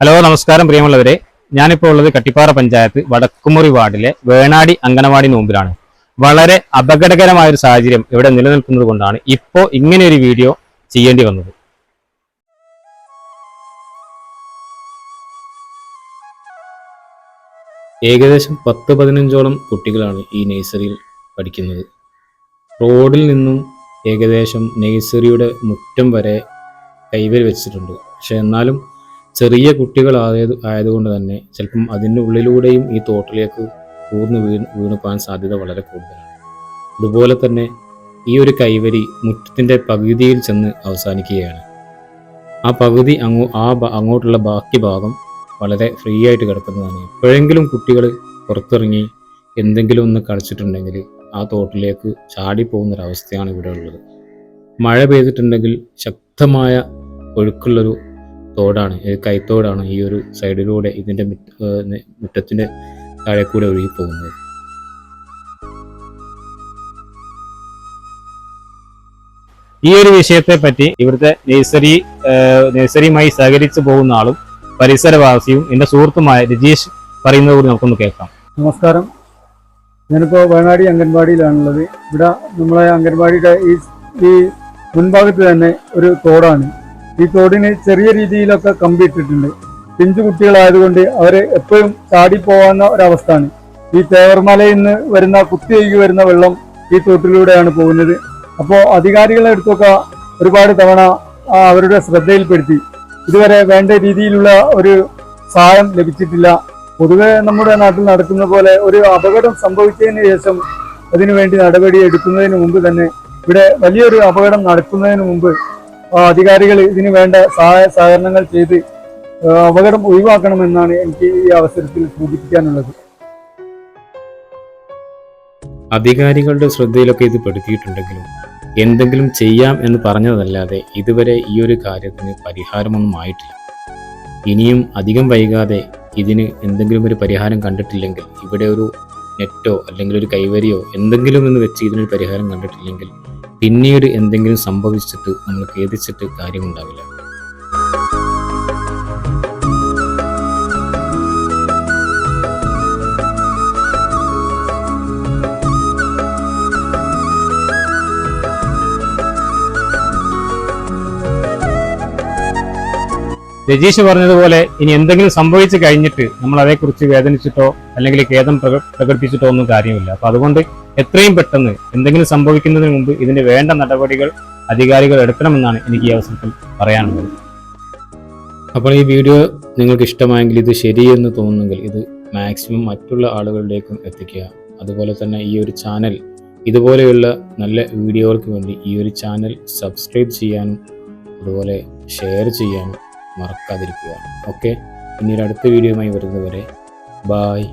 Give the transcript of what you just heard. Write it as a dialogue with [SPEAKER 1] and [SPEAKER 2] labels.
[SPEAKER 1] Hello നമസ്കാരം പ്രിയമുള്ളവരെ, ഞാനിപ്പോൾ ഉള്ളത് കട്ടിപ്പാറ പഞ്ചായത്ത് വടക്കുമുറി വാർഡിലെ വേണാടി അങ്കണവാടി മുമ്പിലാണ്. വളരെ അപകടകരമായ ഒരു സാഹചര്യം ഇവിടെ നിലനിൽക്കുന്നത് കൊണ്ടാണ് ഇപ്പോൾ ഇങ്ങനെ ഒരു വീഡിയോ ചെയ്യേണ്ടി വന്നത്.
[SPEAKER 2] ഏകദേശം 10-15ഓളം കുട്ടികളാണ് ഈ നഴ്സറിയിൽ പഠിക്കുന്നത്. റോഡിൽ നിന്നും ഏകദേശം നഴ്സറിയുടെ മുറ്റം വരെ കൈവരി വെച്ചിട്ടുണ്ട്. പക്ഷെ എന്നാലും ചെറിയ കുട്ടികളായതുകൊണ്ട് തന്നെ ചിലപ്പം അതിൻ്റെ ഉള്ളിലൂടെയും ഈ തോട്ടിലേക്ക് വീണ് പോകാൻ സാധ്യത വളരെ കൂടുതലാണ്. അതുപോലെ തന്നെ ഈ ഒരു കൈവരി മുറ്റത്തിൻ്റെ പകുതിയിൽ ചെന്ന് അവസാനിക്കുകയാണ്. ആ പകുതി അങ്ങോട്ടുള്ള ബാക്കി ഭാഗം വളരെ ഫ്രീ ആയിട്ട് കിടക്കുന്നതാണ്. എപ്പോഴെങ്കിലും കുട്ടികൾ പുറത്തിറങ്ങി എന്തെങ്കിലും ഒന്ന് കളിച്ചിട്ടുണ്ടെങ്കിൽ ആ തോട്ടിലേക്ക് ചാടിപ്പോകുന്നൊരവസ്ഥയാണ് ഇവിടെ ഉള്ളത്. മഴ പെയ്തിട്ടുണ്ടെങ്കിൽ ശക്തമായ ഒഴുക്കുള്ളൊരു തോടാണ്, കൈത്തോടാണ് ഈ ഒരു സൈഡിലൂടെ ഇതിൻ്റെ മുറ്റത്തിൻ്റെ താഴെ കൂടെ ഒഴുകി പോകുന്നത്.
[SPEAKER 1] ഈ ഒരു വിഷയത്തെ പറ്റി ഇവിടുത്തെ നഴ്സറിയുമായി സഹകരിച്ചു പോകുന്ന ആളും പരിസരവാസിയും എൻ്റെ സുഹൃത്തുമായ രജീഷ് പറയുന്നത് കൂടി നമുക്കൊന്ന് കേൾക്കാം.
[SPEAKER 3] നമസ്കാരം, ഞാനിപ്പോൾ വേണാടി അംഗൻവാടിയിലാണുള്ളത്. ഇവിടെ നമ്മളെ അംഗൻവാടിയുടെ ഈ മുൻഭാഗത്ത് തന്നെ ഒരു തോടാണ്. ഈ തോടിന് ചെറിയ രീതിയിലൊക്കെ കമ്പി ഇട്ടിട്ടുണ്ട്. പിഞ്ചു കുട്ടികളായതുകൊണ്ട് അവർ എപ്പോഴും ചാടിപ്പോവാന്ന ഒരവസ്ഥയാണ്. ഈ തേവർമലയിൽ നിന്ന് വരുന്ന കുത്തിയൊഴുകി വരുന്ന വെള്ളം ഈ തോട്ടിലൂടെയാണ് പോകുന്നത്. അപ്പോൾ അധികാരികളുടെ അടുത്തൊക്കെ ഒരുപാട് തവണ അവരുടെ ശ്രദ്ധയിൽപ്പെടുത്തി ഇതുവരെ വേണ്ട രീതിയിലുള്ള ഒരു സഹായം ലഭിച്ചിട്ടില്ല. പൊതുവെ നമ്മുടെ നാട്ടിൽ നടക്കുന്ന പോലെ ഒരു അപകടം സംഭവിച്ചതിന് ശേഷം അതിനുവേണ്ടി നടപടി എടുക്കുന്നതിന് മുമ്പ് തന്നെ ഇവിടെ വലിയൊരു അപകടം നടക്കുന്നതിന് മുമ്പ് അധികാരികൾ ഇതിന് വേണ്ട സഹായ സഹകരണങ്ങൾ ചെയ്ത് അപകടം ഒഴിവാക്കണമെന്നാണ് എനിക്ക് ഈ അവസരത്തിൽ സൂചിപ്പിക്കാനുള്ളത്.
[SPEAKER 2] അധികാരികളുടെ ശ്രദ്ധയിലൊക്കെ ഇത് പെടുത്തിയിട്ടുണ്ടെങ്കിലും എന്തെങ്കിലും ചെയ്യാം എന്ന് പറഞ്ഞതല്ലാതെ ഇതുവരെ ഈ ഒരു കാര്യത്തിന് പരിഹാരമൊന്നും ആയിട്ടില്ല. ഇനിയും അധികം വൈകാതെ ഇതിന് എന്തെങ്കിലും ഒരു പരിഹാരം കണ്ടിട്ടില്ലെങ്കിൽ, ഇവിടെ ഒരു നെറ്റോ അല്ലെങ്കിൽ ഒരു കൈവരിയോ എന്തെങ്കിലും എന്ന് വെച്ച് ഇതിനൊരു പരിഹാരം കണ്ടിട്ടില്ലെങ്കിൽ പിന്നീട് എന്തെങ്കിലും സംഭവിച്ചിട്ട് നമ്മൾ ഖേദിച്ചിട്ട് കാര്യമുണ്ടാവില്ല.
[SPEAKER 1] രജീഷ് പറഞ്ഞതുപോലെ ഇനി എന്തെങ്കിലും സംഭവിച്ചു കഴിഞ്ഞിട്ട് നമ്മൾ അതേക്കുറിച്ച് വേദനിച്ചിട്ടോ അല്ലെങ്കിൽ ഖേദം പ്രകടിപ്പിച്ചിട്ടോ ഒന്നും കാര്യമില്ല. അപ്പൊ അതുകൊണ്ട് എത്രയും പെട്ടെന്ന് എന്തെങ്കിലും സംഭവിക്കുന്നതിന് മുമ്പ് ഇതിന് വേണ്ട നടപടികൾ അധികാരികൾ എടുക്കണമെന്നാണ് എനിക്ക് ഈ അവസരത്തിൽ പറയാനുള്ളത്.
[SPEAKER 2] അപ്പോൾ ഈ വീഡിയോ നിങ്ങൾക്ക് ഇഷ്ടമായെങ്കിൽ, ഇത് ശരിയെന്ന് തോന്നുന്നെങ്കിൽ ഇത് മാക്സിമം മറ്റുള്ള ആളുകളിലേക്കും എത്തിക്കുക. അതുപോലെ തന്നെ ഈ ഒരു ചാനൽ, ഇതുപോലെയുള്ള നല്ല വീഡിയോകൾക്ക് വേണ്ടി ഈ ഒരു ചാനൽ സബ്സ്ക്രൈബ് ചെയ്യാനും അതുപോലെ ഷെയർ ചെയ്യാനും മറക്കാതിരിക്കുക. ഓക്കെ, പിന്നീട് അടുത്ത വീഡിയോയുമായി വരുന്നവരെ ബായ്.